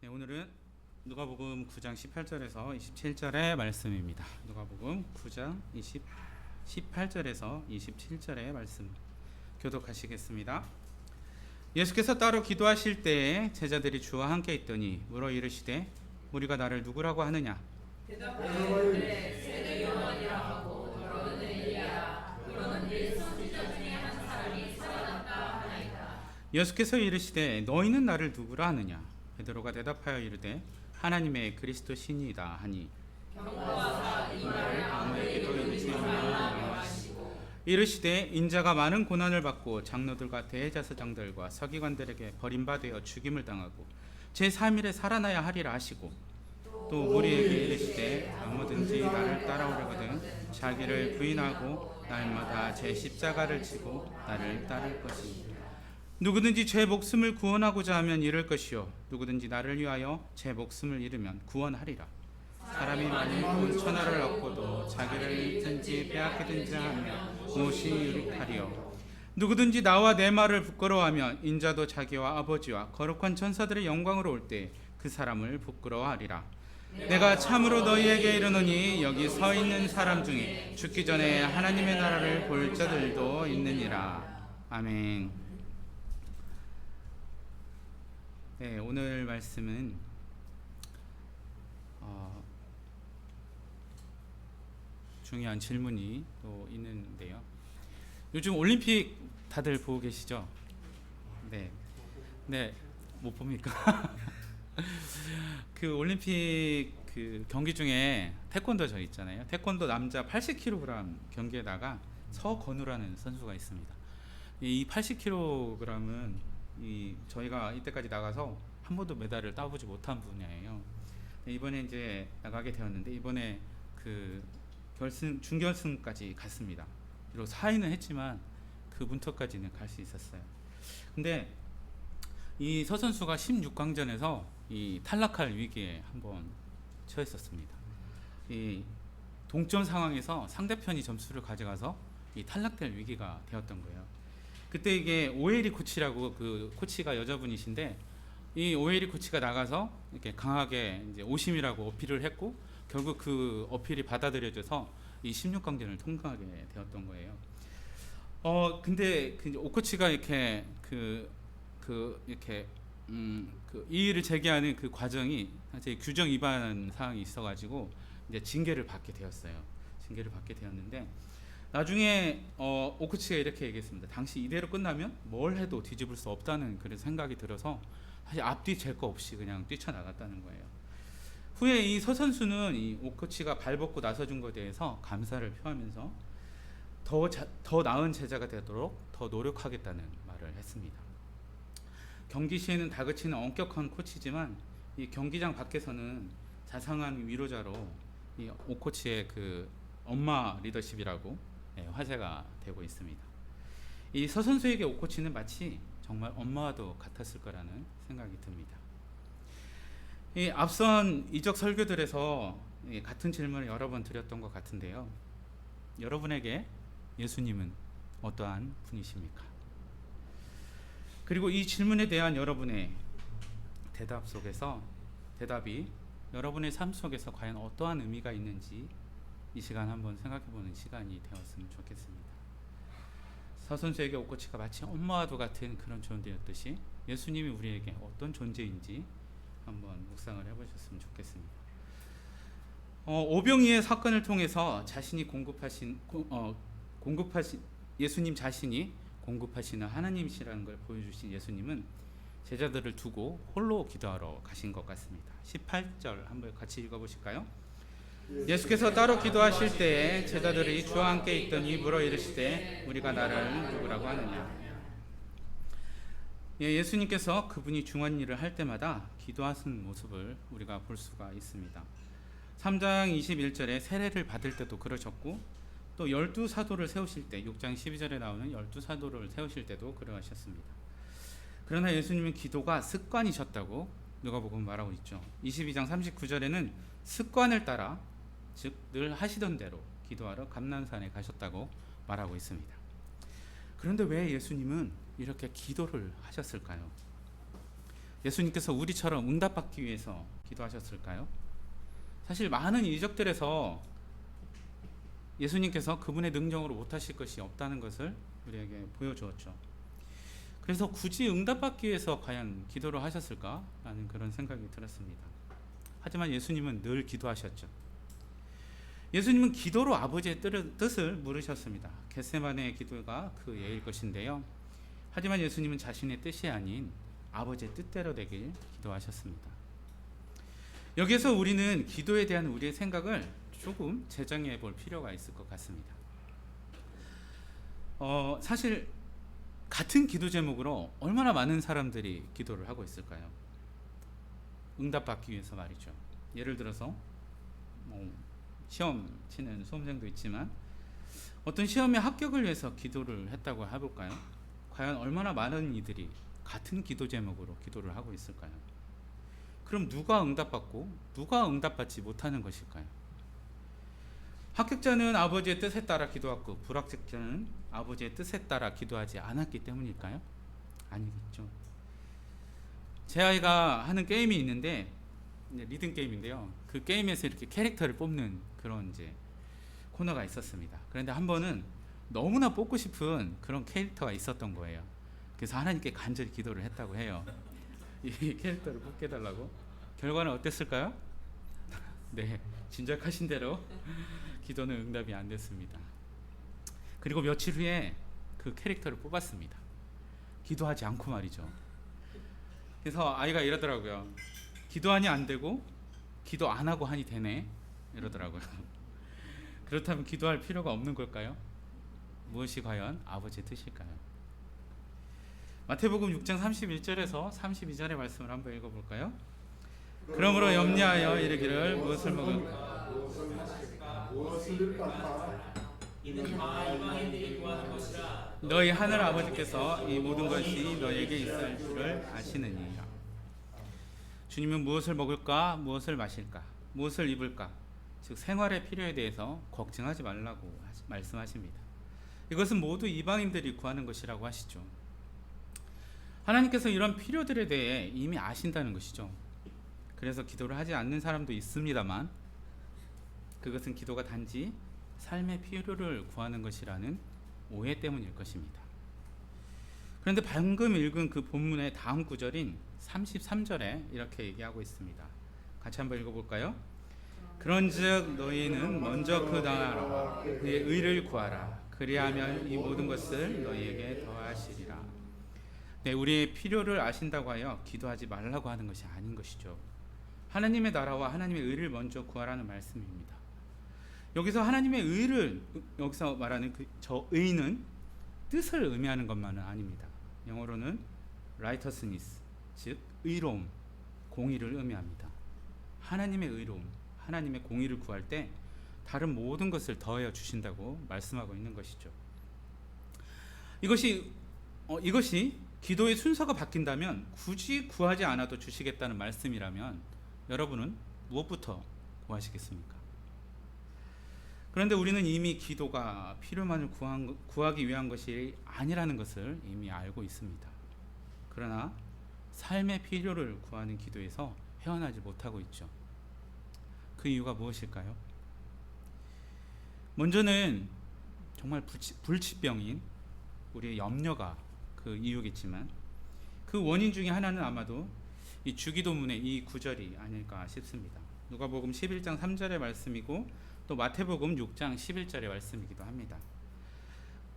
네, 오늘은 누가복음 9장 18절에서 27절의 말씀입니다. 누가복음 9장 18절에서 27절의 말씀 교독하시겠습니다. 예수께서 따로 기도하실 때에 제자들이 주와 함께 있더니 물어 이르시되 우리가 나를 누구라고 하느냐? 대답하여 이르되 세례 요한이라 하고 더러는 엘리야 더러는 일 선지자 중에 한 사람이 살아났다 하나이다. 예수께서 이르시되 너희는 나를 누구라 하느냐? 베드로가 대답하여 이르되 하나님의 그리스도 신이다 하니 경고하사 이 말을 아무에게도 아무에게도 이르지 이르지 말라 말라 명하시고 명하시고 이르시되 인자가 많은 고난을 받고 장로들과 대제사장들과 서기관들에게 버림받아 죽임을 당하고 제3일에 살아나야 하리라 하시고 또 우리에게 이르시되 아무든지 나를 따라오려거든 자기를 부인하고 날마다 제 십자가를 지고 나를 따를 것이니 누구든지 제 목숨을 구원하고자 하면 잃을 것이요 누구든지 나를 위하여 제 목숨을 잃으면 구원하리라. 사람이 만일 천하를 얻고도 자기를 잃든지 빼앗기든지 하면 무엇이 유익하리요? 누구든지 나와 내 말을 부끄러워하면 인자도 자기와 아버지와 거룩한 천사들의 영광으로 올 때 그 사람을 부끄러워하리라. 내가 참으로 너희에게 이르노니 여기 서 있는 사람 중에 죽기 전에 하나님의 나라를 볼 자들도 있느니라. 아멘. 네, 오늘 말씀은 중요한 질문이 또 있는데요. 요즘 올림픽 다들 보고 계시죠? 네, 네, 못 봅니까? 그 올림픽 그 경기 중에 태권도 저 있잖아요. 태권도 남자 80kg 경기에다가 서건우라는 선수가 있습니다. 이 80kg은 이 저희가 이때까지 나가서 한 번도 메달을 따보지 못한 분야예요. 이번에 이제 나가게 되었는데 이번에 그 결승 준결승까지 갔습니다. 비록 4위는 했지만 그 문턱까지는 갈 수 있었어요. 근데 이 서 선수가 16강전에서 이 탈락할 위기에 한번 처했었습니다. 이 동점 상황에서 상대편이 점수를 가져가서 이 탈락될 위기가 되었던 거예요. 그때 이게 오에리 코치라고 그 코치가 여자분이신데 이 오에리 코치가 나가서 이렇게 강하게 이제 오심이라고 어필을 했고 결국 그 어필이 받아들여져서 이 16강전을 통과하게 되었던 거예요. 근데 그 오 코치가 이렇게 이렇게 그 이의를 제기하는 그 과정이 사실 규정 위반 사항이 있어가지고 이제 징계를 받게 되었어요. 징계를 받게 되었는데 나중에 오코치가 이렇게 얘기했습니다. 당시 이대로 끝나면 뭘 해도 뒤집을 수 없다는 그런 생각이 들어서 사실 앞뒤 잴 거 없이 그냥 뛰쳐나갔다는 거예요. 후에 이 서 선수는 이 오코치가 발벗고 나서준 것에 대해서 감사를 표하면서 더 나은 제자가 되도록 더 노력하겠다는 말을 했습니다. 경기 시에는 다그치는 엄격한 코치지만 이 경기장 밖에서는 자상한 위로자로 이 오코치의 그 엄마 리더십이라고 화제가 되고 있습니다. 이 서 선수에게 오코치는 마치 정말 엄마와도 같았을 거라는 생각이 듭니다. 이 앞선 이적 설교들에서 같은 질문을 여러 번 드렸던 것 같은데요. 여러분에게 예수님은 어떠한 분이십니까? 그리고 이 질문에 대한 여러분의 대답 속에서 대답이 여러분의 삶 속에서 과연 어떠한 의미가 있는지 이 시간 한번 생각해보는 시간이 되었으면 좋겠습니다. 서 선수에게 오코치가 마치 엄마와도 같은 그런 존재였듯이 예수님이 우리에게 어떤 존재인지 한번 묵상을 해보셨으면 좋겠습니다. 오병이의 사건을 통해서 자신이 공급하신 예수님 자신이 공급하시는 하나님이시라는 걸 보여주신 예수님은 제자들을 두고 홀로 기도하러 가신 것 같습니다. 18절 한번 같이 읽어보실까요? 예수께서 따로 기도하실 때에 제자들이 주와 함께 있더니 물어 이르시되 우리가 나를 누구라고 하느냐? 예수님께서 그분이 중요한 일을 할 때마다 기도하시는 모습을 우리가 볼 수가 있습니다. 3장 21절에 세례를 받을 때도 그러셨고 또 12사도를 세우실 때 6장 12절에 나오는 12사도를 세우실 때도 그러하셨습니다. 그러나 예수님은 기도가 습관이셨다고 누가복음 말하고 있죠. 22장 39절에는 습관을 따라 즉 늘 하시던 대로 기도하러 감람산에 가셨다고 말하고 있습니다. 그런데 왜 예수님은 이렇게 기도를 하셨을까요? 예수님께서 우리처럼 응답받기 위해서 기도하셨을까요? 사실 많은 이적들에서 예수님께서 그분의 능력으로 못하실 것이 없다는 것을 우리에게 보여주었죠. 그래서 굳이 응답받기 위해서 과연 기도를 하셨을까라는 그런 생각이 들었습니다. 하지만 예수님은 늘 기도하셨죠. 예수님은 기도로 아버지의 뜻을 물으셨습니다. 겟세마네의 기도가 그 예일 것인데요. 하지만 예수님은 자신의 뜻이 아닌 아버지의 뜻대로 되길 기도하셨습니다. 여기서 우리는 기도에 대한 우리의 생각을 조금 재정해 볼 필요가 있을 것 같습니다. 사실 같은 기도 제목으로 얼마나 많은 사람들이 기도를 하고 있을까요? 응답받기 위해서 말이죠. 예를 들어서 시험 치는 수험생도 있지만 어떤 시험에 합격을 위해서 기도를 했다고 해볼까요? 과연 얼마나 많은 이들이 같은 기도 제목으로 기도를 하고 있을까요? 그럼 누가 응답받고 누가 응답받지 못하는 것일까요? 합격자는 아버지의 뜻에 따라 기도했고 불합격자는 아버지의 뜻에 따라 기도하지 않았기 때문일까요? 아니겠죠. 제 아이가 하는 게임이 있는데 리듬 게임인데요. 그 게임에서 이렇게 캐릭터를 뽑는 그런 이제 코너가 있었습니다. 그런데 한 번은 너무나 뽑고 싶은 그런 캐릭터가 있었던 거예요. 그래서 하나님께 간절히 기도를 했다고 해요. 이 캐릭터를 뽑게 해달라고. 결과는 어땠을까요? 네, 짐작하신 대로 기도는 응답이 안 됐습니다. 그리고 며칠 후에 그 캐릭터를 뽑았습니다. 기도하지 않고 말이죠. 그래서 아이가 이러더라고요. 기도하니 안 되고 기도 안 하고 하니 되네 이러더라고요. 그렇다면 기도할 필요가 없는 걸까요? 무엇이 과연 아버지의 뜻일까요? 마태복음 6장 31절에서 32절의 말씀을 한번 읽어볼까요? 그러므로 염려하여 이르기를 무엇을 먹을까 무엇을 깎아 이는 다 이방인들이 구하는 것이라. 너희 하늘 아버지께서 이 모든 것이 너에게 있을 줄을 아시느니라. 주님은 무엇을 먹을까, 무엇을 마실까, 무엇을 입을까, 즉 생활의 필요에 대해서 걱정하지 말라고 말씀하십니다. 이것은 모두 이방인들이 구하는 것이라고 하시죠. 하나님께서 이런 필요들에 대해 이미 아신다는 것이죠. 그래서 기도를 하지 않는 사람도 있습니다만 그것은 기도가 단지 삶의 필요를 구하는 것이라는 오해 때문일 것입니다. 그런데 방금 읽은 그 본문의 다음 구절인 33절에 이렇게 얘기하고 있습니다. 같이 한번 읽어볼까요? 그런즉 너희는 먼저 그 나라와 그의 의를 구하라. 그리하면 이 모든 것을 너희에게 더하시리라. 네, 우리의 필요를 아신다고 하여 기도하지 말라고 하는 것이 아닌 것이죠. 하나님의 나라와 하나님의 의를 먼저 구하라는 말씀입니다. 여기서 하나님의 의를 여기서 말하는 저 의는 뜻을 의미하는 것만은 아닙니다. 영어로는 righteousness, 즉 의로움, 공의를 의미합니다. 하나님의 의로움, 하나님의 공의를 구할 때 다른 모든 것을 더하여 주신다고 말씀하고 있는 것이죠. 이것이 기도의 순서가 바뀐다면 굳이 구하지 않아도 주시겠다는 말씀이라면 여러분은 무엇부터 구하시겠습니까? 그런데 우리는 이미 기도가 필요만을 구하기 위한 것이 아니라는 것을 이미 알고 있습니다. 그러나 삶의 필요를 구하는 기도에서 헤어나지 못하고 있죠. 그 이유가 무엇일까요? 먼저는 정말 불치병인 우리의 염려가 그 이유겠지만 그 원인 중에 하나는 아마도 이 주기도문의 이 구절이 아닐까 싶습니다. 누가복음 11장 3절의 말씀이고 또 마태복음 6장 11절의 말씀이기도 합니다.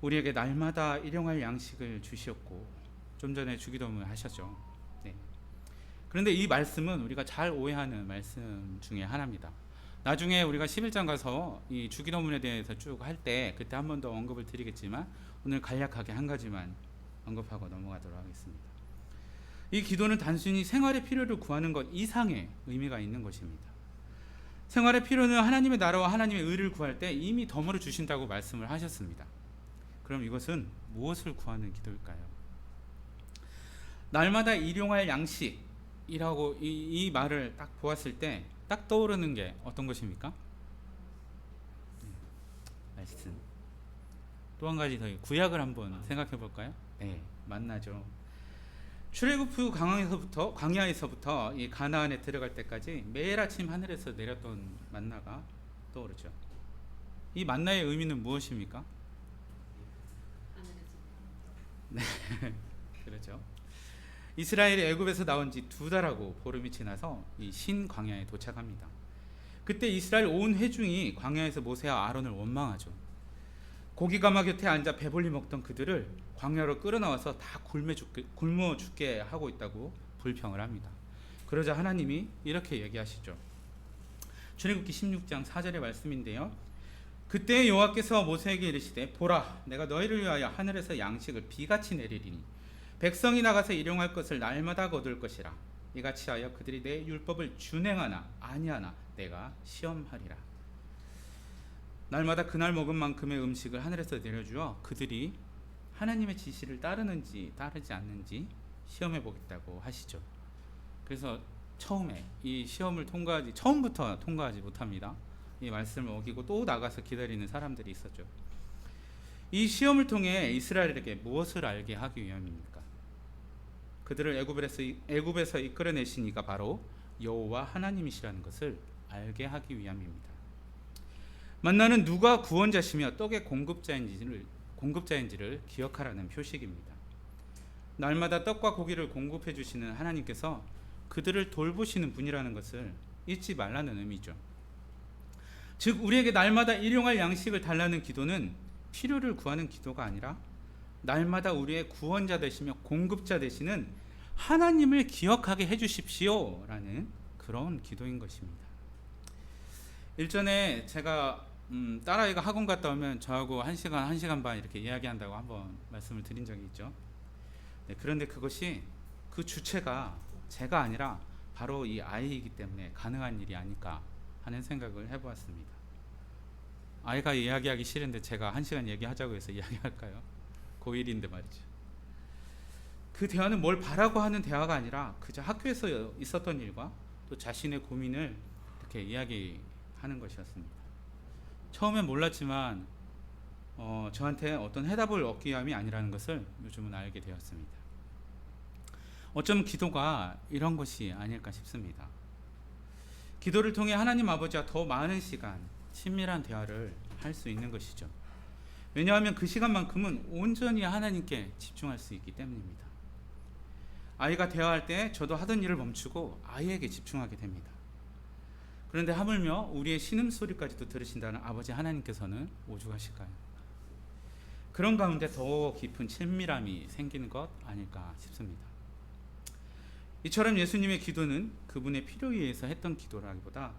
우리에게 날마다 일용할 양식을 주시었고, 좀 전에 주기도문을 하셨죠. 네. 그런데 이 말씀은 우리가 잘 오해하는 말씀 중에 하나입니다. 나중에 우리가 11장 가서 이 주기도문에 대해서 쭉 할 때 그때 한 번 더 언급을 드리겠지만 오늘 간략하게 한 가지만 언급하고 넘어가도록 하겠습니다. 이 기도는 단순히 생활의 필요를 구하는 것 이상의 의미가 있는 것입니다. 생활의 필요는 하나님의 나라와 하나님의 의를 구할 때 이미 덤으로 주신다고 말씀을 하셨습니다. 그럼 이것은 무엇을 구하는 기도일까요? 날마다 일용할 양식이라고 이 말을 딱 보았을 때 딱 떠오르는 게 어떤 것입니까? 말씀. 또 한 가지 더 구약을 한번 생각해 볼까요? 네, 만나죠. 출애굽 후 광야에서부터 이 가나안에 들어갈 때까지 매일 아침 하늘에서 내렸던 만나가 떠오르죠. 이 만나의 의미는 무엇입니까? 그렇죠. 이스라엘이 애굽에서 나온 지 2달하고 보름이 지나서 이 신 광야에 도착합니다. 그때 이스라엘 온 회중이 광야에서 모세와 아론을 원망하죠. 고기가마 곁에 앉아 배불리 먹던 그들을 광야로 끌어나와서 다 굶어 죽게 하고 있다고 불평을 합니다. 그러자 하나님이 이렇게 얘기하시죠. 출애굽기 16장 4절의 말씀인데요. 그때 여호와께서 모세에게 이르시되 보라 내가 너희를 위하여 하늘에서 양식을 비같이 내리리니 백성이 나가서 일용할 것을 날마다 거둘 것이라. 이같이 하여 그들이 내 율법을 준행하나 아니하나 내가 시험하리라. 날마다 그날 먹은 만큼의 음식을 하늘에서 내려주어 그들이 하나님의 지시를 따르는지 따르지 않는지 시험해 보겠다고 하시죠. 그래서 처음에 이 시험을 처음부터 통과하지 못합니다. 이 말씀을 어기고 또 나가서 기다리는 사람들이 있었죠. 이 시험을 통해 이스라엘에게 무엇을 알게 하기 위함입니까? 그들을 애굽에서 이끌어내시니가 바로 여호와 하나님이시라는 것을 알게 하기 위함입니다. 만나는 누가 구원자시며 떡의 공급자인지를 기억하라는 표식입니다. 날마다 떡과 고기를 공급해 주시는 하나님께서 그들을 돌보시는 분이라는 것을 잊지 말라는 의미죠. 즉 우리에게 날마다 일용할 양식을 달라는 기도는 필요를 구하는 기도가 아니라 날마다 우리의 구원자 되시며 공급자 되시는 하나님을 기억하게 해주십시오 라는 그런 기도인 것입니다. 일전에 제가 딸아이가 학원 갔다 오면 저하고 1시간 반 이렇게 이야기한다고 한번 말씀을 드린 적이 있죠. 네, 그런데 그것이 그 주체가 제가 아니라 바로 이 아이이기 때문에 가능한 일이 아닐까 하는 생각을 해보았습니다. 아이가 이야기하기 싫은데 제가 1시간 얘기하자고 해서 이야기할까요? 고1인데 말이죠. 그 대화는 뭘 바라고 하는 대화가 아니라 그저 학교에서 있었던 일과 또 자신의 고민을 이렇게 이야기하는 것이었습니다. 처음엔 몰랐지만 저한테 어떤 해답을 얻기 위함이 아니라는 것을 요즘은 알게 되었습니다. 어쩌면 기도가 이런 것이 아닐까 싶습니다. 기도를 통해 하나님 아버지와 더 많은 시간, 친밀한 대화를 할 수 있는 것이죠. 왜냐하면 그 시간만큼은 온전히 하나님께 집중할 수 있기 때문입니다. 아이가 대화할 때 저도 하던 일을 멈추고 아이에게 집중하게 됩니다. 그런데 하물며 우리의 신음소리까지도 들으신다는 아버지 하나님께서는 오죽하실까요? 그런 가운데 더 깊은 친밀함이 생기는 것 아닐까 싶습니다. 이처럼 예수님의 기도는 그분의 필요에 의해서 했던 기도라기보다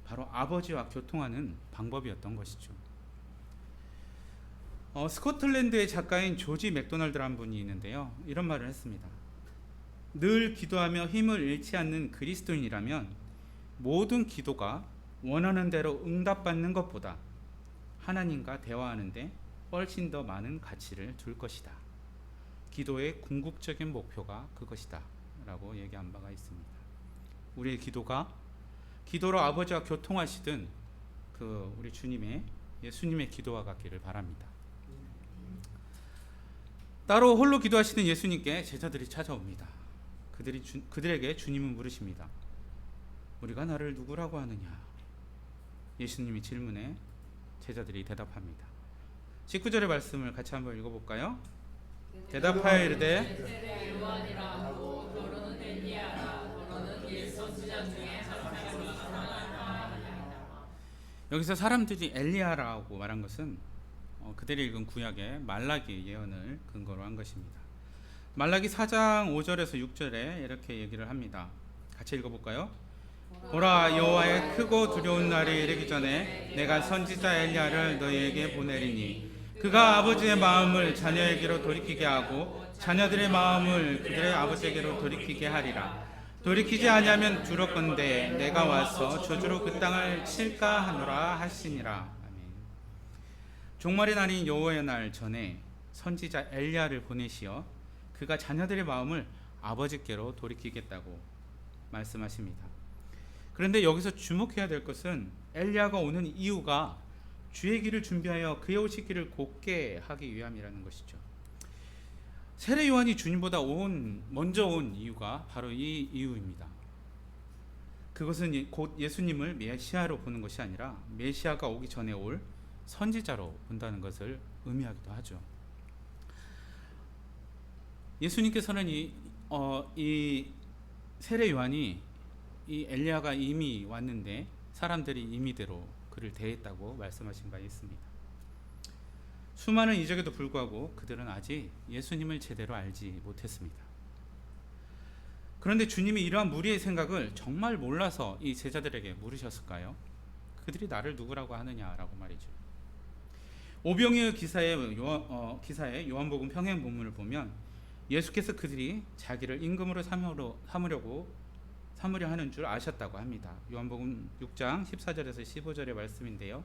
바로 아버지와 교통하는 방법이었던 것이죠. 스코틀랜드의 작가인 조지 맥도날드라는 분이 있는데요. 이런 말을 했습니다. 늘 기도하며 힘을 잃지 않는 그리스도인이라면 모든 기도가 원하는 대로 응답받는 것보다 하나님과 대화하는데 훨씬 더 많은 가치를 둘 것이다. 기도의 궁극적인 목표가 그것이다 라고 얘기한 바가 있습니다. 우리의 기도가 기도로 아버지와 교통하시던 그 우리 예수님의 기도와 같기를 바랍니다. 따로 홀로 기도하시는 예수님께 제자들이 찾아옵니다. 그들에게 주님은 물으십니다. 우리가 나를 누구라고 하느냐? 예수님이 질문에 제자들이 대답합니다. 19절의 말씀을 같이 한번 읽어볼까요? 대답하여 이르되 요한이라 하고 더러는 엘리야라 더러는 옛 선지자 중에 한 사람이 살아났다. 여기서 사람들이 엘리야라고 말한 것은 그들이 읽은 구약의 말라기 예언을 근거로 한 것입니다. 말라기 4장 5절에서 6절에 이렇게 얘기를 합니다. 같이 읽어볼까요? 보라 여호와의 크고 두려운 날이 이르기 전에 내가 선지자 엘리야를 너희에게 보내리니 그가 아버지의 마음을 자녀에게로 돌이키게 하고 자녀들의 마음을 그들의 아버지에게로 돌이키게 하리라. 돌이키지 아니하면 두렵건대 내가 와서 저주로 그 땅을 칠까 하노라 하시니라. 아멘. 종말의 날인 여호와의 날 전에 선지자 엘리야를 보내시어 그가 자녀들의 마음을 아버지께로 돌이키겠다고 말씀하십니다. 그런데 여기서 주목해야 될 것은 엘리야가 오는 이유가 주의 길을 준비하여 그의 오실 길을 곧게 하기 위함이라는 것이죠. 세례 요한이 주님보다 먼저 온 이유가 바로 이 이유입니다. 그것은 곧 예수님을 메시아로 보는 것이 아니라 메시아가 오기 전에 올 선지자로 본다는 것을 의미하기도 하죠. 예수님께서는 이 세례 요한이 이 엘리야가 이미 왔는데 사람들이 임의대로 그를 대했다고 말씀하신 바 있습니다. 수많은 이적에도 불구하고 그들은 아직 예수님을 제대로 알지 못했습니다. 그런데 주님이 이러한 무리의 생각을 정말 몰라서 이 제자들에게 물으셨을까요? 그들이 나를 누구라고 하느냐라고 말이죠. 오병이어 기사의 요한복음 평행 본문을 보면 예수께서 그들이 자기를 임금으로 삼으려 하는 줄 아셨다고 합니다. 요한복음 6장 14절에서 15절의 말씀인데요.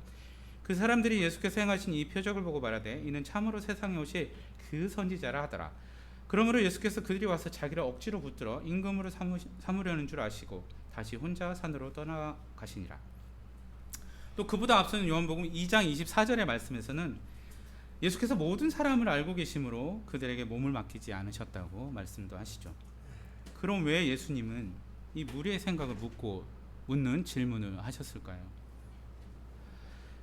그 사람들이 예수께서 행하신 이 표적을 보고 말하되 이는 참으로 세상에 오실 그 선지자라 하더라. 그러므로 예수께서 그들이 와서 자기를 억지로 붙들어 임금으로 삼으려는 줄 아시고 다시 혼자 산으로 떠나가시니라. 또 그보다 앞서는 요한복음 2장 24절의 말씀에서는 예수께서 모든 사람을 알고 계심으로 그들에게 몸을 맡기지 않으셨다고 말씀도 하시죠. 그럼 왜 예수님은 이 무리의 생각을 묻는 질문을 하셨을까요?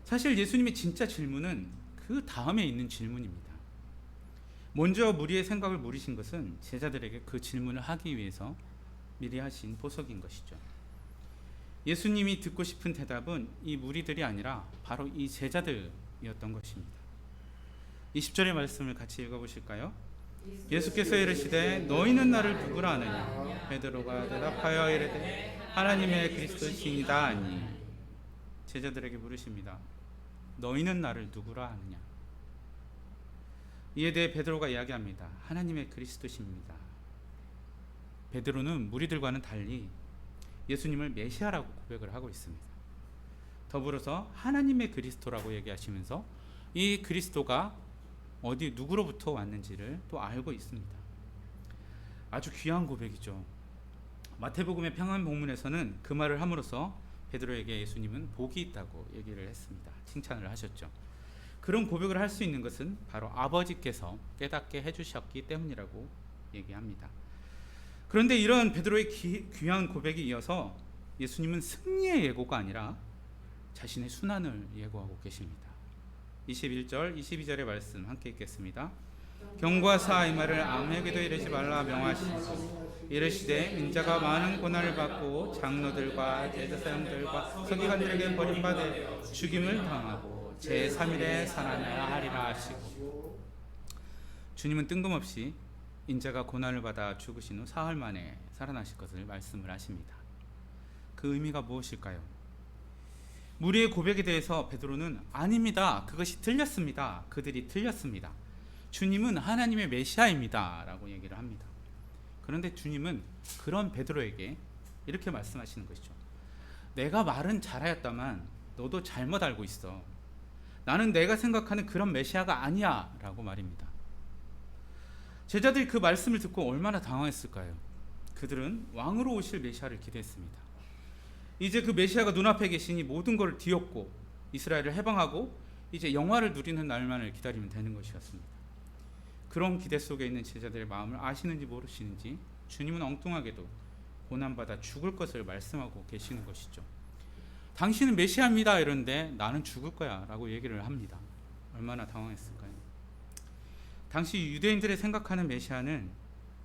사실 예수님의 진짜 질문은 그 다음에 있는 질문입니다. 먼저 무리의 생각을 물으신 것은 제자들에게 그 질문을 하기 위해서 미리 하신 보석인 것이죠. 예수님이 듣고 싶은 대답은 이 무리들이 아니라 바로 이 제자들이었던 것입니다. 20절의 말씀을 같이 읽어보실까요? 예수께서 이르시되 너희는 나를 누구라 하느냐? 베드로가 대답하여 이르되 하나님의 그리스도시니이다 하니. 제자들에게 물으십니다. 너희는 나를 누구라 하느냐? 이에 대해 베드로가 이야기합니다. 하나님의 그리스도십니다. 베드로는 무리들과는 달리 예수님을 메시아라고 고백을 하고 있습니다. 더불어서 하나님의 그리스도라고 얘기하시면서 이 그리스도가 어디 누구로부터 왔는지를 또 알고 있습니다. 아주 귀한 고백이죠. 마태복음의 평행 본문에서는 그 말을 함으로써 베드로에게 예수님은 복이 있다고 얘기를 했습니다. 칭찬을 하셨죠. 그런 고백을 할 수 있는 것은 바로 아버지께서 깨닫게 해주셨기 때문이라고 얘기합니다. 그런데 이런 베드로의 귀한 고백에 이어서 예수님은 승리의 예고가 아니라 자신의 순환을 예고하고 계십니다. 21절, 22절의 말씀 함께 읽겠습니다. 경과사 이 말을 아무에게도 이르지 말라 명하시고 이르시되 인자가 많은 고난을 받고 장로들과 제사장들과 서기관들에게 버림받아 죽임을 당하고 제3일에 살아나야 하리라 하시고, 주님은 뜬금없이 인자가 고난을 받아 죽으신 후 사흘 만에 살아나실 것을 말씀을 하십니다. 그 의미가 무엇일까요? 무리의 고백에 대해서 베드로는 아닙니다. 그것이 틀렸습니다. 그들이 틀렸습니다. 주님은 하나님의 메시아입니다. 라고 얘기를 합니다. 그런데 주님은 그런 베드로에게 이렇게 말씀하시는 것이죠. 내가 말은 잘하였다만 너도 잘못 알고 있어. 나는 내가 생각하는 그런 메시아가 아니야. 라고 말입니다. 제자들이 그 말씀을 듣고 얼마나 당황했을까요? 그들은 왕으로 오실 메시아를 기대했습니다. 이제 그 메시아가 눈앞에 계시니 모든 것을 뒤엎고 이스라엘을 해방하고 이제 영화를 누리는 날만을 기다리면 되는 것이었습니다. 그런 기대 속에 있는 제자들의 마음을 아시는지 모르시는지 주님은 엉뚱하게도 고난받아 죽을 것을 말씀하고 계시는 것이죠. 당신은 메시아입니다 이러는데 나는 죽을 거야 라고 얘기를 합니다. 얼마나 당황했을까요? 당시 유대인들의 생각하는 메시아는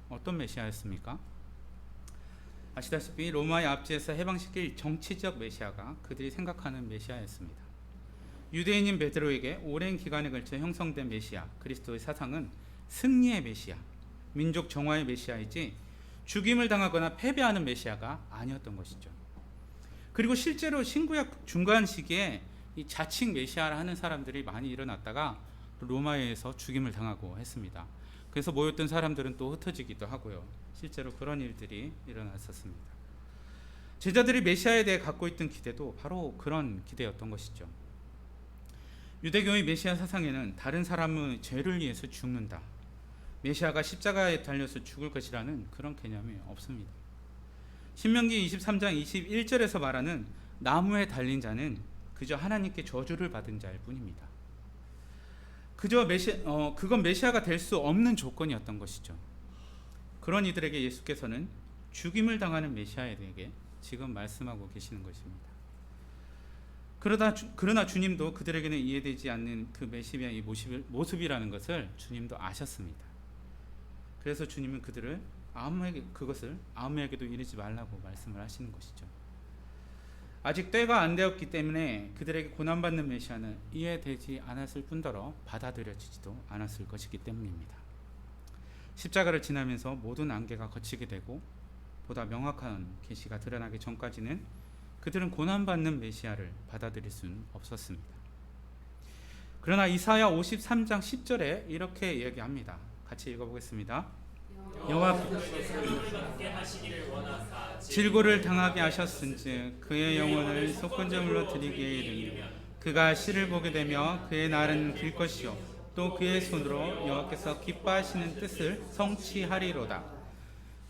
어떤 메시아였습니까? 아시다시피 로마의 압제에서 해방시킬 정치적 메시아가 그들이 생각하는 메시아였습니다. 유대인인 베드로에게 오랜 기간에 걸쳐 형성된 메시아, 그리스도의 사상은 승리의 메시아, 민족 정화의 메시아이지 죽임을 당하거나 패배하는 메시아가 아니었던 것이죠. 그리고 실제로 신구약 중간 시기에 이 자칭 메시아라 하는 사람들이 많이 일어났다가 로마에서 죽임을 당하고 했습니다. 그래서 모였던 사람들은 또 흩어지기도 하고요. 실제로 그런 일들이 일어났었습니다. 제자들이 메시아에 대해 갖고 있던 기대도 바로 그런 기대였던 것이죠. 유대교의 메시아 사상에는 다른 사람의 죄를 위해서 죽는다, 메시아가 십자가에 달려서 죽을 것이라는 그런 개념이 없습니다. 신명기 23장 21절에서 말하는 나무에 달린 자는 그저 하나님께 저주를 받은 자일 뿐입니다. 그건 메시아가 될 수 없는 조건이었던 것이죠. 그런 이들에게 예수께서는 죽임을 당하는 메시아에게 지금 말씀하고 계시는 것입니다. 그러나 주님도 그들에게는 이해되지 않는 그 메시아의 모습이라는 것을 주님도 아셨습니다. 그래서 주님은 그것을 아무에게도 이르지 말라고 말씀을 하시는 것이죠. 아직 때가 안 되었기 때문에 그들에게 고난받는 메시아는 이해되지 않았을 뿐더러 받아들여지지도 않았을 것이기 때문입니다. 십자가를 지나면서 모든 안개가 걷히게 되고 보다 명확한 계시가 드러나기 전까지는 그들은 고난받는 메시아를 받아들일 수는 없었습니다. 그러나 이사야 53장 10절에 이렇게 얘기합니다. 같이 읽어보겠습니다. 여호와께서 질고를 당하게 하셨은즉 그의 영혼을 속건제물로 드리기에 이르니 그가 시를 보게 되며 그의 날은 길 것이요 또 그의 손으로 여호와께서 기뻐하시는 뜻을 성취하리로다.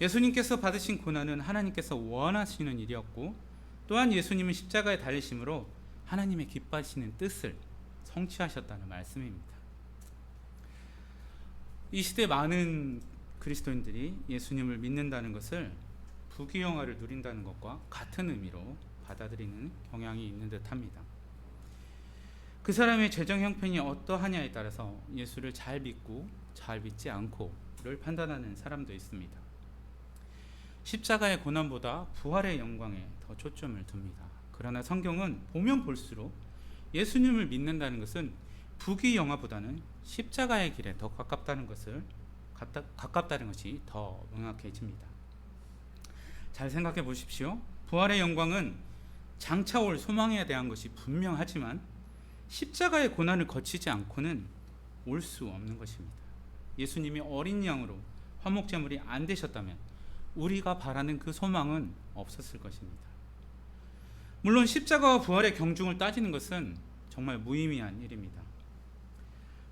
예수님께서 받으신 고난은 하나님께서 원하시는 일이었고 또한 예수님은 십자가에 달리심으로 하나님의 기뻐하시는 뜻을 성취하셨다는 말씀입니다. 이 시대 많은 그리스도인들이 예수님을 믿는다는 것을 부귀영화를 누린다는 것과 같은 의미로 받아들이는 경향이 있는 듯합니다. 그 사람의 재정 형편이 어떠하냐에 따라서 예수를 잘 믿고 잘 믿지 않고를 판단하는 사람도 있습니다. 십자가의 고난보다 부활의 영광에 더 초점을 둡니다. 그러나 성경은 보면 볼수록 예수님을 믿는다는 것은 부귀영화보다는 십자가의 길에 더 가깝다는 것이 더 명확해집니다. 잘 생각해 보십시오. 부활의 영광은 장차 올 소망에 대한 것이 분명하지만 십자가의 고난을 거치지 않고는 올 수 없는 것입니다. 예수님이 어린 양으로 화목제물이 안 되셨다면 우리가 바라는 그 소망은 없었을 것입니다. 물론 십자가와 부활의 경중을 따지는 것은 정말 무의미한 일입니다.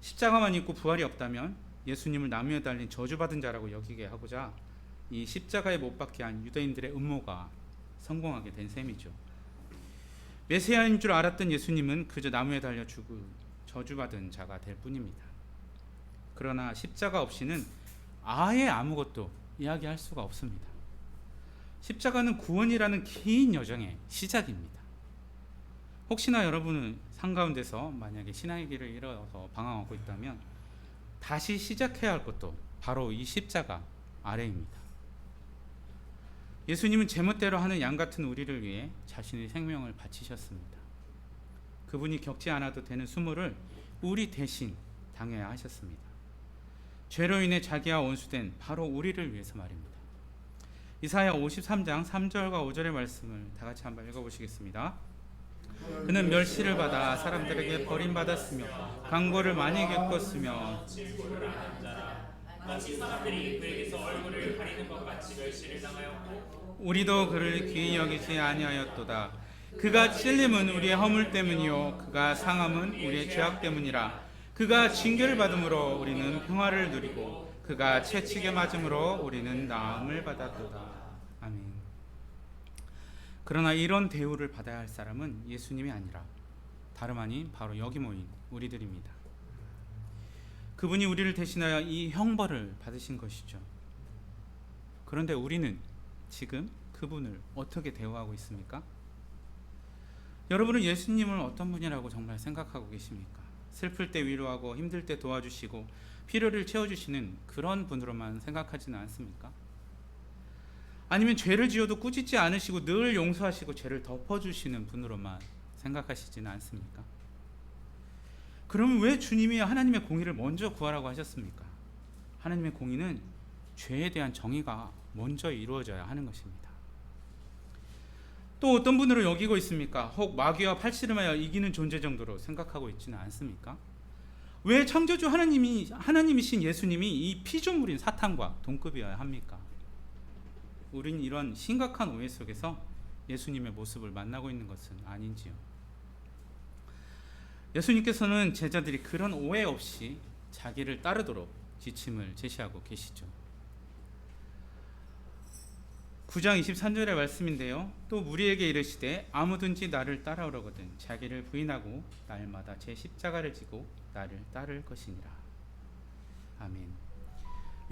십자가만 있고 부활이 없다면 예수님을 나무에 달린 저주받은 자라고 여기게 하고자 이 십자가에 못 박게 한 유대인들의 음모가 성공하게 된 셈이죠. 메시아인 줄 알았던 예수님은 그저 나무에 달려 죽을 저주받은 자가 될 뿐입니다. 그러나 십자가 없이는 아예 아무것도 이야기할 수가 없습니다. 십자가는 구원이라는 긴 여정의 시작입니다. 혹시나 여러분은 산 가운데서 만약에 신앙의 길을 잃어서 방황하고 있다면 다시 시작해야 할 것도 바로 이 십자가 아래입니다. 예수님은 제멋대로 하는 양 같은 우리를 위해 자신의 생명을 바치셨습니다. 그분이 겪지 않아도 되는 수모를 우리 대신 당해야 하셨습니다. 죄로 인해 자기와 원수된 바로 우리를 위해서 말입니다. 이사야 53장 3절과 5절의 말씀을 다 같이 한번 읽어보시겠습니다. 그는 멸시를 받아 사람들에게 버림받았으며 강고를 많이 겪었으며 마치 사람들이 그에게서 얼굴을 가리는 것 같이 멸시를 당하였고 우리도 그를 귀히 여기지 아니하였도다. 그가 찔림은 우리의 허물 때문이요 그가 상함은 우리의 죄악 때문이라. 그가 징계를 받음으로 우리는 평화를 누리고 그가 채찍에 맞음으로 우리는 나음을 받았도다. 아멘. 그러나 이런 대우를 받아야 할 사람은 예수님이 아니라 다름 아닌 바로 여기 모인 우리들입니다. 그분이 우리를 대신하여 이 형벌을 받으신 것이죠. 그런데 우리는 지금 그분을 어떻게 대우하고 있습니까? 여러분은 예수님을 어떤 분이라고 정말 생각하고 계십니까? 슬플 때 위로하고 힘들 때 도와주시고 필요를 채워주시는 그런 분으로만 생각하지는 않습니까? 아니면 죄를 지어도 꾸짖지 않으시고 늘 용서하시고 죄를 덮어주시는 분으로만 생각하시지는 않습니까? 그러면 왜 주님이 하나님의 공의를 먼저 구하라고 하셨습니까? 하나님의 공의는 죄에 대한 정의가 먼저 이루어져야 하는 것입니다. 또 어떤 분으로 여기고 있습니까? 혹 마귀와 팔씨름하여 이기는 존재 정도로 생각하고 있지는 않습니까? 왜 창조주 하나님이신 예수님이 이 피조물인 사탄과 동급이어야 합니까? 우린 이런 심각한 오해 속에서 예수님의 모습을 만나고 있는 것은 아닌지요. 예수님께서는 제자들이 그런 오해 없이 자기를 따르도록 지침을 제시하고 계시죠. 9장 23절의 말씀인데요. 또 무리에게 이르시되 아무든지 나를 따라오려거든 자기를 부인하고 날마다 제 십자가를 지고 나를 따를 것이니라. 아멘.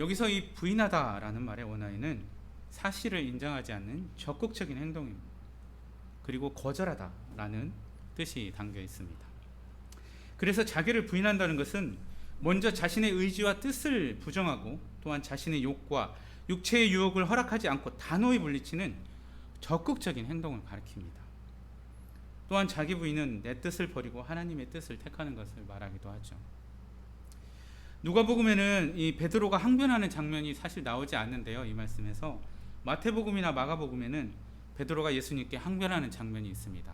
여기서 이 부인하다라는 말의 원어에는 사실을 인정하지 않는 적극적인 행동입니다. 그리고 거절하다라는 뜻이 담겨 있습니다. 그래서 자기를 부인한다는 것은 먼저 자신의 의지와 뜻을 부정하고 또한 자신의 욕과 육체의 유혹을 허락하지 않고 단호히 물리치는 적극적인 행동을 가리킵니다. 또한 자기 부인은 내 뜻을 버리고 하나님의 뜻을 택하는 것을 말하기도 하죠. 누가복음에는 이 베드로가 항변하는 장면이 사실 나오지 않는데요. 이 말씀에서 마태복음이나 마가복음에는 베드로가 예수님께 항변하는 장면이 있습니다.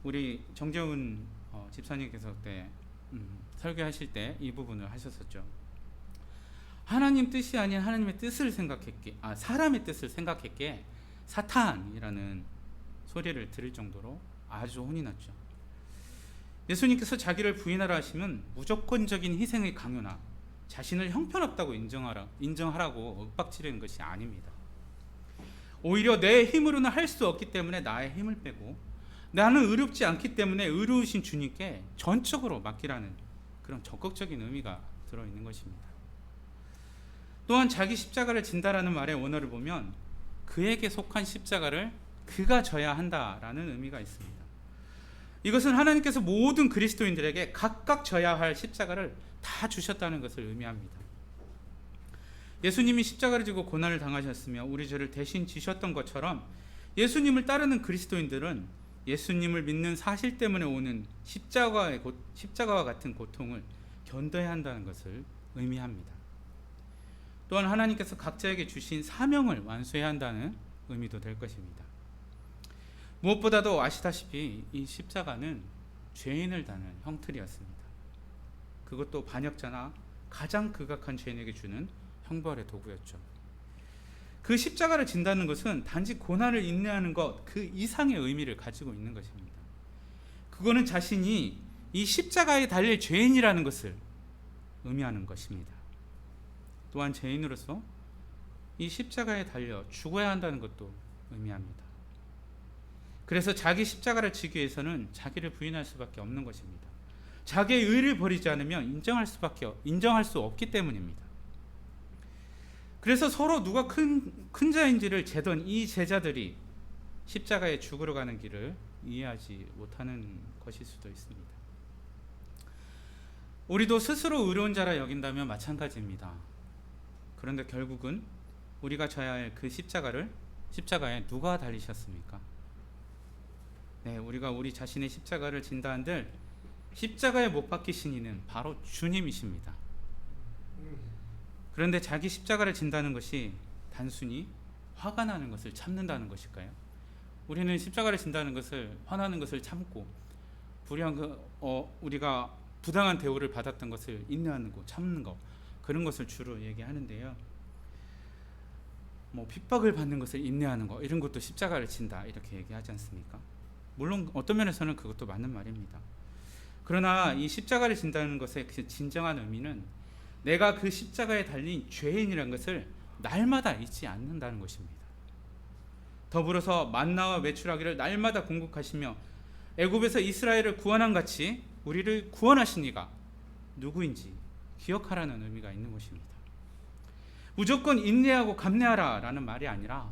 우리 정재훈 집사님께서 그때 설교하실 때 이 부분을 하셨었죠. 하나님 뜻이 아닌 하나님의 뜻을 생각했기에 사람의 뜻을 생각했기에 사탄이라는 소리를 들을 정도로 아주 혼이 났죠. 예수님께서 자기를 부인하라 하시면 무조건적인 희생의 강요나 자신을 형편없다고 인정하라고 윽박지르는 것이 아닙니다. 오히려 내 힘으로는 할 수 없기 때문에 나의 힘을 빼고 나는 의롭지 않기 때문에 의로우신 주님께 전적으로 맡기라는 그런 적극적인 의미가 들어있는 것입니다. 또한 자기 십자가를 진다라는 말의 원어를 보면 그에게 속한 십자가를 그가 져야 한다라는 의미가 있습니다. 이것은 하나님께서 모든 그리스도인들에게 각각 져야 할 십자가를 다 주셨다는 것을 의미합니다. 예수님이 십자가를 지고 고난을 당하셨으며 우리 죄를 대신 지셨던 것처럼 예수님을 따르는 그리스도인들은 예수님을 믿는 사실 때문에 오는 십자가와 같은 고통을 견뎌야 한다는 것을 의미합니다. 또한 하나님께서 각자에게 주신 사명을 완수해야 한다는 의미도 될 것입니다. 무엇보다도 아시다시피 이 십자가는 죄인을 다는 형틀이었습니다. 그것도 반역자나 가장 극악한 죄인에게 주는 형벌의 도구였죠. 그 십자가를 진다는 것은 단지 고난을 인내하는 것 그 이상의 의미를 가지고 있는 것입니다. 그거는 자신이 이 십자가에 달릴 죄인이라는 것을 의미하는 것입니다. 또한 죄인으로서 이 십자가에 달려 죽어야 한다는 것도 의미합니다. 그래서 자기 십자가를 지기 위해서는 자기를 부인할 수밖에 없는 것입니다. 자기의 의를 버리지 않으면 인정할 수 없기 때문입니다. 그래서 서로 누가 큰 자인지를 재던 이 제자들이 십자가에 죽으러 가는 길을 이해하지 못하는 것일 수도 있습니다. 우리도 스스로 의로운 자라 여긴다면 마찬가지입니다. 그런데 결국은 우리가 져야 할 그 십자가에 누가 달리셨습니까? 네, 우리가 우리 자신의 십자가를 진다 한들 십자가에 못 박히신 이는 바로 주님이십니다. 그런데 자기 십자가를 진다는 것이 단순히 화가 나는 것을 참는다는 것일까요? 우리는 십자가를 진다는 것을 화나는 것을 참고 우리가 부당한 대우를 받았던 것을 인내하는 것, 참는 것 그런 것을 주로 얘기하는데요. 핍박을 받는 것을 인내하는 것 이런 것도 십자가를 진다 이렇게 얘기하지 않습니까? 물론 어떤 면에서는 그것도 맞는 말입니다. 그러나 이 십자가를 진다는 것의 그 진정한 의미는 내가 그 십자가에 달린 죄인이라는 것을 날마다 잊지 않는다는 것입니다. 더불어서 만나와 메추라기를 날마다 공급하시며 애굽에서 이스라엘을 구원한 같이 우리를 구원하신 이가 누구인지 기억하라는 의미가 있는 것입니다. 무조건 인내하고 감내하라 라는 말이 아니라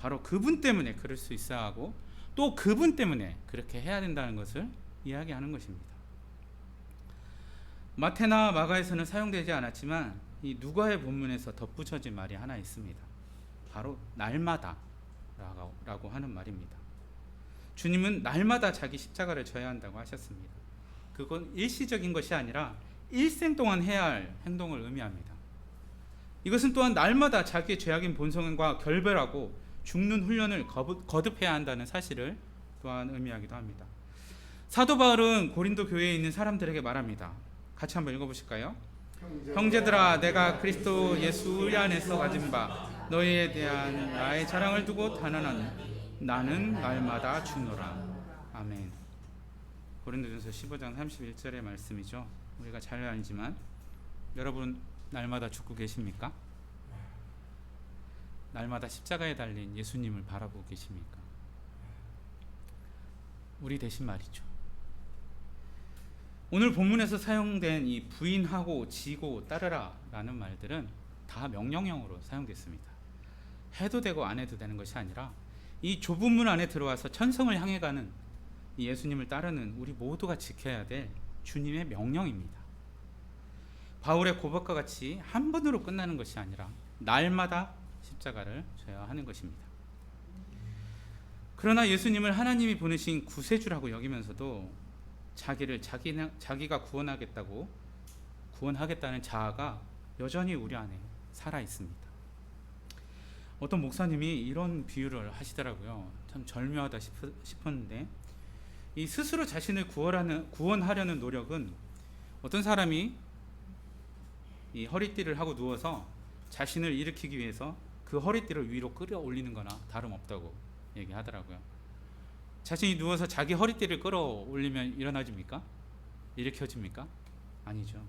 바로 그분 때문에 그럴 수 있어야 하고 또 그분 때문에 그렇게 해야 된다는 것을 이야기하는 것입니다. 마태나 마가에서는 사용되지 않았지만 이 누가의 본문에서 덧붙여진 말이 하나 있습니다. 바로 날마다 라고 하는 말입니다. 주님은 날마다 자기 십자가를 져야 한다고 하셨습니다. 그건 일시적인 것이 아니라 일생 동안 해야 할 행동을 의미합니다. 이것은 또한 날마다 자기의 죄악인 본성과 결별하고 죽는 훈련을 거듭해야 한다는 사실을 또한 의미하기도 합니다. 사도 바울은 고린도 교회에 있는 사람들에게 말합니다. 같이 한번 읽어보실까요? 형제들아 내가 그리스도 예수 안에서 가진 바 너희에 대한 나의 자랑을 두고 단언하니 나는 날마다 죽노라. 아멘. 고린도전서 15장 31절의 말씀이죠. 우리가 잘 알지만 여러분 날마다 죽고 계십니까? 날마다 십자가에 달린 예수님을 바라보고 계십니까? 우리 대신 말이죠. 오늘 본문에서 사용된 이 부인하고 지고 따르라 라는 말들은 다 명령형으로 사용됐습니다. 해도 되고 안 해도 되는 것이 아니라 이 좁은 문 안에 들어와서 천성을 향해 가는 이 예수님을 따르는 우리 모두가 지켜야 될 주님의 명령입니다. 바울의 고백과 같이 한 번으로 끝나는 것이 아니라 날마다 십자가를 져야 하는 것입니다. 그러나 예수님을 하나님이 보내신 구세주라고 여기면서도 자기가 구원하겠다는 자아가 여전히 우리 안에 살아 있습니다. 어떤 목사님이 이런 비유를 하시더라고요. 참 절묘하다 싶었는데, 이 스스로 자신을 구원하려는 노력은 어떤 사람이 이 허리띠를 하고 누워서 자신을 일으키기 위해서 그 허리띠를 위로 끌어올리는 거나 다름없다고 얘기하더라고요. 자신이 누워서 자기 허리띠를 끌어올리면 일어나집니까? 일으켜집니까? 아니죠.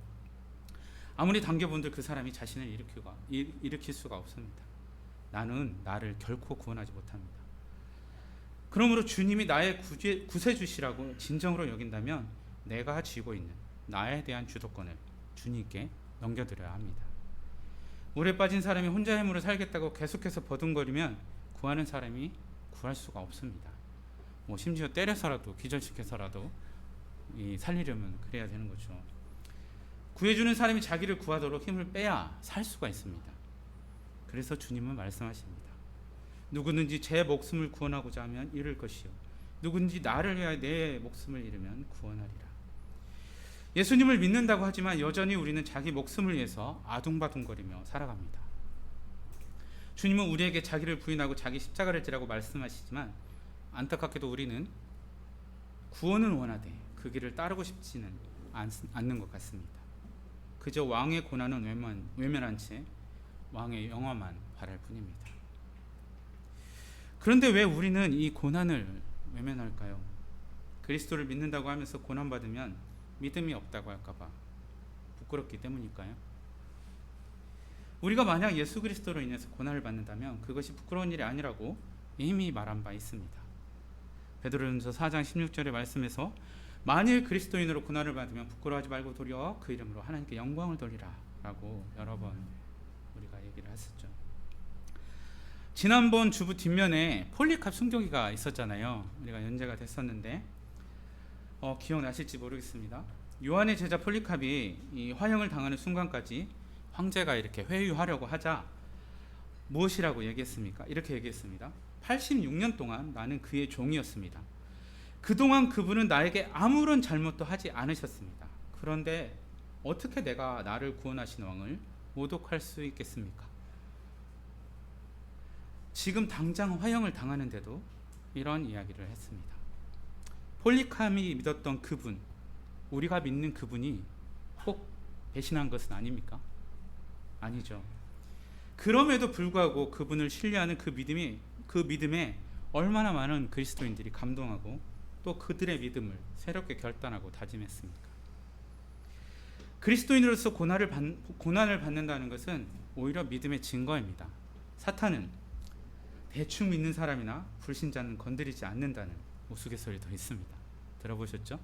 아무리 당겨본들 그 사람이 자신을 일으킬 수가 없습니다. 나는 나를 결코 구원하지 못합니다. 그러므로 주님이 나의 구세주시라고 진정으로 여긴다면 내가 쥐고 있는 나에 대한 주도권을 주님께 넘겨드려야 합니다. 물에 빠진 사람이 혼자 힘으로 살겠다고 계속해서 버둥거리면 구하는 사람이 구할 수가 없습니다. 심지어 때려서라도 기절시켜서라도 살리려면 그래야 되는 거죠. 구해주는 사람이 자기를 구하도록 힘을 빼야 살 수가 있습니다. 그래서 주님은 말씀하십니다. 누구든지 제 목숨을 구원하고자 하면 잃을 것이요 누구든지 나를 위하여 내 목숨을 잃으면 구원하리라. 예수님을 믿는다고 하지만 여전히 우리는 자기 목숨을 위해서 아둥바둥거리며 살아갑니다. 주님은 우리에게 자기를 부인하고 자기 십자가를 지라고 말씀하시지만 안타깝게도 우리는 구원은 원하되 그 길을 따르고 싶지는 않는 것 같습니다. 그저 왕의 고난은 외면한 채 왕의 영화만 바랄 뿐입니다. 그런데 왜 우리는 이 고난을 외면할까요? 그리스도를 믿는다고 하면서 고난받으면 믿음이 없다고 할까봐 부끄럽기 때문일까요? 우리가 만약 예수 그리스도로 인해서 고난을 받는다면 그것이 부끄러운 일이 아니라고 이미 말한 바 있습니다. 베드로전서 4장 16절의 말씀에서 만일 그리스도인으로 고난을 받으면 부끄러워하지 말고 도리어 그 이름으로 하나님께 영광을 돌리라 라고 여러 번 우리가 얘기를 했었죠. 지난번 주부 뒷면에 폴리캅 순교기가 있었잖아요. 우리가 연재가 됐었는데 기억나실지 모르겠습니다. 요한의 제자 폴리캅이 이 화형을 당하는 순간까지 황제가 이렇게 회유하려고 하자 무엇이라고 얘기했습니까? 이렇게 얘기했습니다. 86년 동안 나는 그의 종이었습니다. 그동안 그분은 나에게 아무런 잘못도 하지 않으셨습니다. 그런데 어떻게 내가 나를 구원하신 왕을 모독할 수 있겠습니까? 지금 당장 화형을 당하는데도 이런 이야기를 했습니다. 폴리캅이 믿었던 그분, 우리가 믿는 그분이 꼭 배신한 것은 아닙니까? 아니죠. 그럼에도 불구하고 그분을 신뢰하는 그 믿음에 얼마나 많은 그리스도인들이 감동하고 또 그들의 믿음을 새롭게 결단하고 다짐했습니까? 그리스도인으로서 고난을 받는다는 것은 오히려 믿음의 증거입니다. 사탄은 대충 믿는 사람이나 불신자는 건드리지 않는다는 우스갯소리도 있습니다. 들어보셨죠?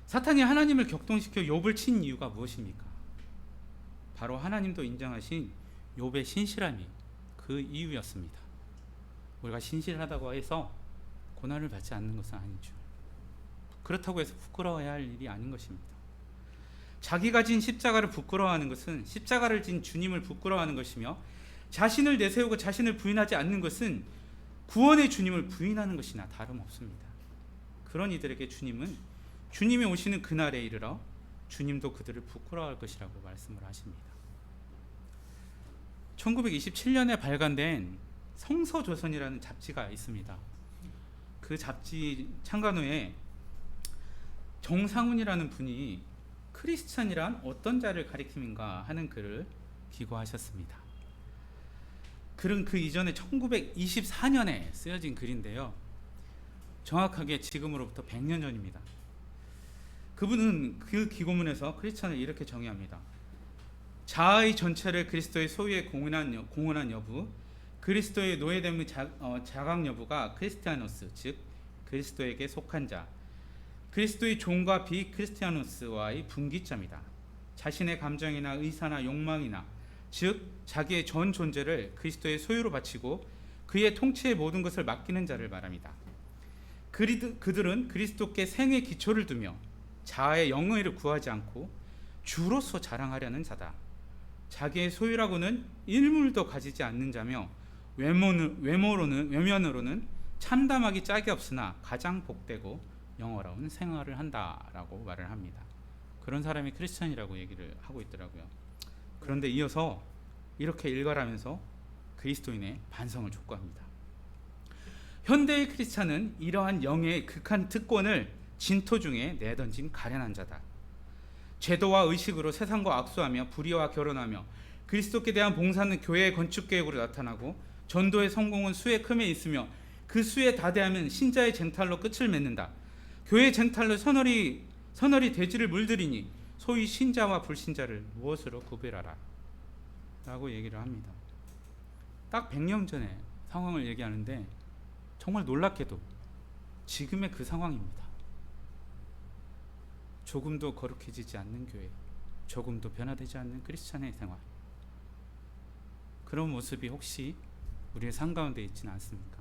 사탄이 하나님을 격동시켜 욥을 친 이유가 무엇입니까? 바로 하나님도 인정하신 욥의 신실함이 그 이유였습니다. 우리가 신실하다고 해서 고난을 받지 않는 것은 아니죠. 그렇다고 해서 부끄러워해야 할 일이 아닌 것입니다. 자기가 진 십자가를 부끄러워하는 것은 십자가를 진 주님을 부끄러워하는 것이며, 자신을 내세우고 자신을 부인하지 않는 것은 구원의 주님을 부인하는 것이나 다름없습니다. 그런 이들에게 주님은 주님이 오시는 그날에 이르러 주님도 그들을 부끄러워할 것이라고 말씀을 하십니다. 1927년에 발간된 성서조선이라는 잡지가 있습니다. 그 잡지 창간호에 정상훈이라는 분이 크리스찬이란 어떤 자를 가리킴인가 하는 글을 기고하셨습니다. 글은 그 이전에 1924년에 쓰여진 글인데요. 정확하게 지금으로부터 100년 전입니다. 그분은 그 기고문에서 크리스찬을 이렇게 정의합니다. 자아의 전체를 그리스도의 소유에 공헌한 여부, 그리스도의 노예됨의 자각 여부가 크리스티아노스, 즉 그리스도에게 속한 자, 그리스도의 종과 비크리스티아노스와의 분기점이다. 자신의 감정이나 의사나 욕망이나 즉 자기의 전 존재를 그리스도의 소유로 바치고 그의 통치의 모든 것을 맡기는 자를 말합니다. 그들은 그리스도께 생의 기초를 두며 자아의 영예를 구하지 않고 주로서 자랑하려는 자다. 자기의 소유라고는 일물도 가지지 않는 자며 외면으로는 참담하기 짝이 없으나 가장 복되고 영화로운 생활을 한다라고 말을 합니다. 그런 사람이 크리스천이라고 얘기를 하고 있더라고요. 그런데 이어서 이렇게 일갈하면서 그리스도인의 반성을 촉구합니다. 현대의 크리스찬은 이러한 영의 극한 특권을 진토 중에 내던진 가련한 자다. 제도와 의식으로 세상과 악수하며 불의와 결혼하며 그리스도께 대한 봉사는 교회의 건축 계획으로 나타나고 전도의 성공은 수의 큼에 있으며 그 수에 다대하면 신자의 쟁탈로 끝을 맺는다. 교회의 쟁탈로 서너리 대지를 물들이니 소위 신자와 불신자를 무엇으로 구별하라 라고 얘기를 합니다. 딱 100년 전에 상황을 얘기하는데 정말 놀랍게도 지금의 그 상황입니다. 조금도 거룩해지지 않는 교회, 조금도 변화되지 않는 크리스찬의 생활, 그런 모습이 혹시 우리의 삶 가운데 있지는 않습니까?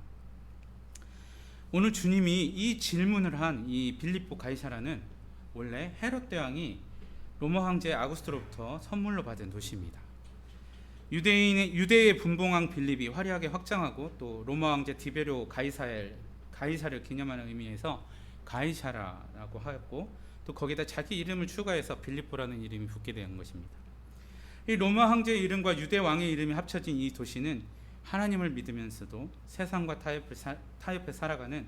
오늘 주님이 이 질문을 한 이 빌립보 가이사라는 원래 헤롯 대왕이 로마 황제 아구스토로부터 선물로 받은 도시입니다. 유대의 분봉왕 빌립이 화려하게 확장하고 또 로마 황제 디베료 가이사를 기념하는 의미에서 가이사라라고 하였고 또 거기다 자기 이름을 추가해서 빌립보라는 이름이 붙게 된 것입니다. 이 로마 황제의 이름과 유대 왕의 이름이 합쳐진 이 도시는 하나님을 믿으면서도 세상과 타협해 살아가는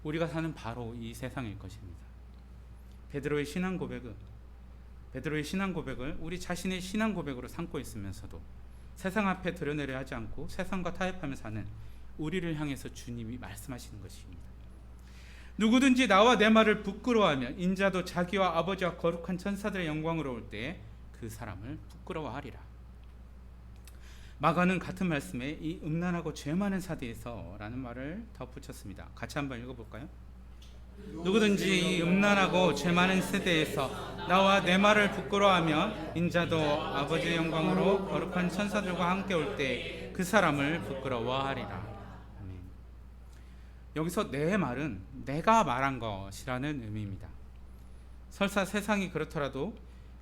우리가 사는 바로 이 세상일 것입니다. 베드로의 신앙 고백을 우리 자신의 신앙 고백으로 삼고 있으면서도 세상 앞에 드러내려 하지 않고 세상과 타협하며 사는 우리를 향해서 주님이 말씀하시는 것입니다. 누구든지 나와 내 말을 부끄러워하며 인자도 자기와 아버지와 거룩한 천사들의 영광으로 올 때에 그 사람을 부끄러워하리라. 마가는 같은 말씀에 이 음란하고 죄 많은 사대에서 라는 말을 덧붙였습니다. 같이 한번 읽어볼까요? 누구든지 음란하고 죄 많은 세대에서 나와 내 말을 부끄러워하며 인자도 아버지의 영광으로 거룩한 천사들과 함께 올 때 그 사람을 부끄러워하리라. 아멘. 여기서 내 말은 내가 말한 것이라는 의미입니다. 설사 세상이 그렇더라도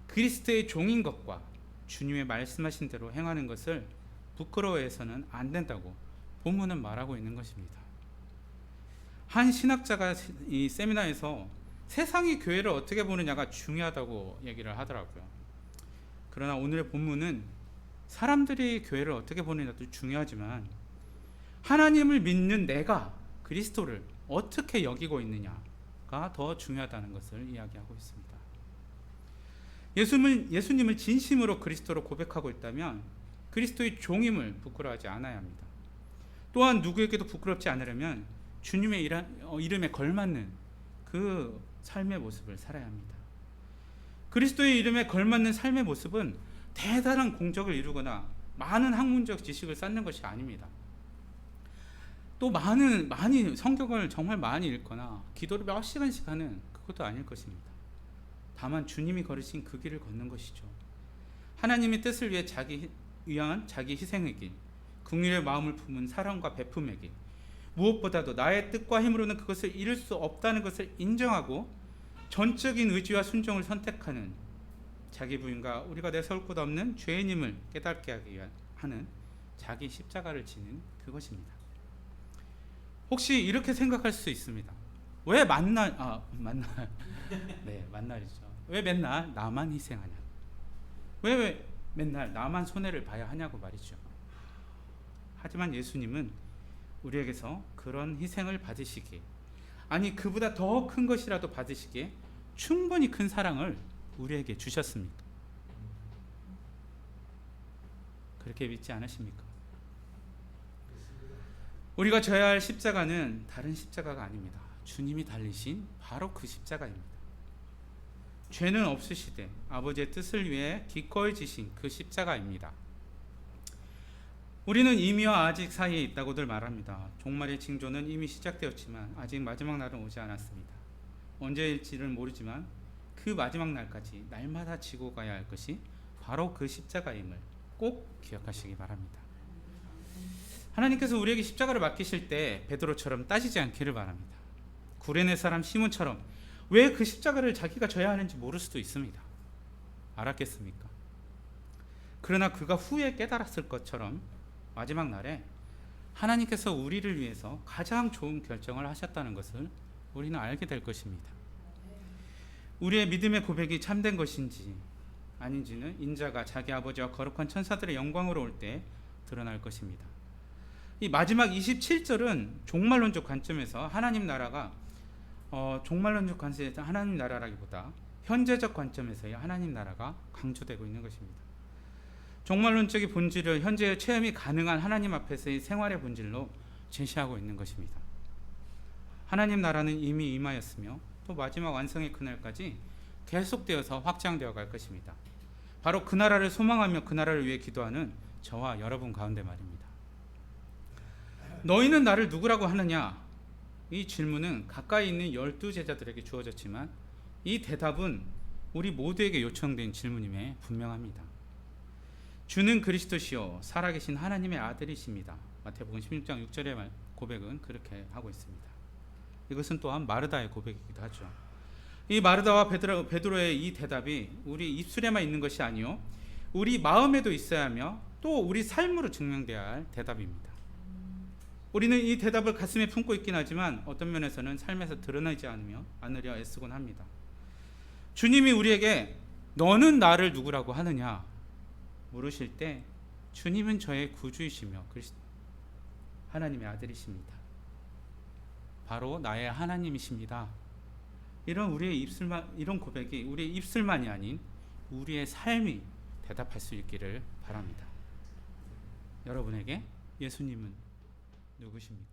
그리스도의 종인 것과 주님의 말씀하신 대로 행하는 것을 부끄러워해서는 안 된다고 본문은 말하고 있는 것입니다. 한 신학자가 이 세미나에서 세상이 교회를 어떻게 보느냐가 중요하다고 얘기를 하더라고요. 그러나 오늘의 본문은 사람들이 교회를 어떻게 보느냐도 중요하지만 하나님을 믿는 내가 그리스도를 어떻게 여기고 있느냐가 더 중요하다는 것을 이야기하고 있습니다. 예수님을 진심으로 그리스도로 고백하고 있다면 그리스도의 종임을 부끄러워하지 않아야 합니다. 또한 누구에게도 부끄럽지 않으려면 주님의 이름에 걸맞는 그 삶의 모습을 살아야 합니다. 그리스도의 이름에 걸맞는 삶의 모습은 대단한 공적을 이루거나 많은 학문적 지식을 쌓는 것이 아닙니다. 또 많이 성경을 정말 많이 읽거나 기도를 몇 시간씩 하는 그것도 아닐 것입니다. 다만 주님이 걸으신 그 길을 걷는 것이죠. 하나님의 뜻을 위해 자기 희생의 길, 긍휼의 마음을 품은 사랑과 베품의 길, 무엇보다도 나의 뜻과 힘으로는 그것을 이룰 수 없다는 것을 인정하고 전적인 의지와 순종을 선택하는 자기 부인과 우리가 내세울 것 없는 죄인임을 깨닫게 하기 위한 하는 자기 십자가를 지는 그것입니다. 혹시 이렇게 생각할 수 있습니다. 왜 만날이죠. 왜 맨날 나만 희생하냐? 왜 맨날 나만 손해를 봐야 하냐고 말이죠. 하지만 예수님은 우리에게서 그런 희생을 받으시기에, 아니 그보다 더 큰 것이라도 받으시기에 충분히 큰 사랑을 우리에게 주셨습니다. 그렇게 믿지 않으십니까? 우리가 져야 할 십자가는 다른 십자가가 아닙니다. 주님이 달리신 바로 그 십자가입니다. 죄는 없으시되 아버지의 뜻을 위해 기꺼이 지신 그 십자가입니다. 우리는 이미와 아직 사이에 있다고들 말합니다. 종말의 징조는 이미 시작되었지만 아직 마지막 날은 오지 않았습니다. 언제일지는 모르지만 그 마지막 날까지 날마다 지고 가야 할 것이 바로 그 십자가임을 꼭 기억하시기 바랍니다. 하나님께서 우리에게 십자가를 맡기실 때 베드로처럼 따지지 않기를 바랍니다. 구레네 사람 시몬처럼 왜 그 십자가를 자기가 져야 하는지 모를 수도 있습니다. 알았겠습니까? 그러나 그가 후에 깨달았을 것처럼 마지막 날에 하나님께서 우리를 위해서 가장 좋은 결정을 하셨다는 것을 우리는 알게 될 것입니다. 우리의 믿음의 고백이 참된 것인지 아닌지는 인자가 자기 아버지와 거룩한 천사들의 영광으로 올 때 드러날 것입니다. 이 마지막 27절은 종말론적 관점에서 하나님 나라가 종말론적 관점에서 하나님 나라라기보다 현재적 관점에서의 하나님 나라가 강조되고 있는 것입니다. 종말론적인 본질을 현재의 체험이 가능한 하나님 앞에서의 생활의 본질로 제시하고 있는 것입니다. 하나님 나라는 이미 임하였으며 또 마지막 완성의 그날까지 계속되어서 확장되어 갈 것입니다. 바로 그 나라를 소망하며 그 나라를 위해 기도하는 저와 여러분 가운데 말입니다. 너희는 나를 누구라고 하느냐? 이 질문은 가까이 있는 12제자들에게 주어졌지만 이 대답은 우리 모두에게 요청된 질문임에 분명합니다. 주는 그리스도시요 살아계신 하나님의 아들이십니다. 마태복음 16장 6절의 고백은 그렇게 하고 있습니다. 이것은 또한 마르다의 고백이기도 하죠. 이 마르다와 베드로의 이 대답이 우리 입술에만 있는 것이 아니요 우리 마음에도 있어야 하며 또 우리 삶으로 증명되어야 할 대답입니다. 우리는 이 대답을 가슴에 품고 있긴 하지만 어떤 면에서는 삶에서 드러나지 않으려 애쓰곤 합니다. 주님이 우리에게 너는 나를 누구라고 하느냐 물으실 때 주님은 저의 구주이시며 하나님의 아들이십니다. 바로 나의 하나님이십니다. 이런 우리의 이런 고백이 우리의 입술만이 아닌 우리의 삶이 대답할 수 있기를 바랍니다. 여러분에게 예수님은 누구십니까?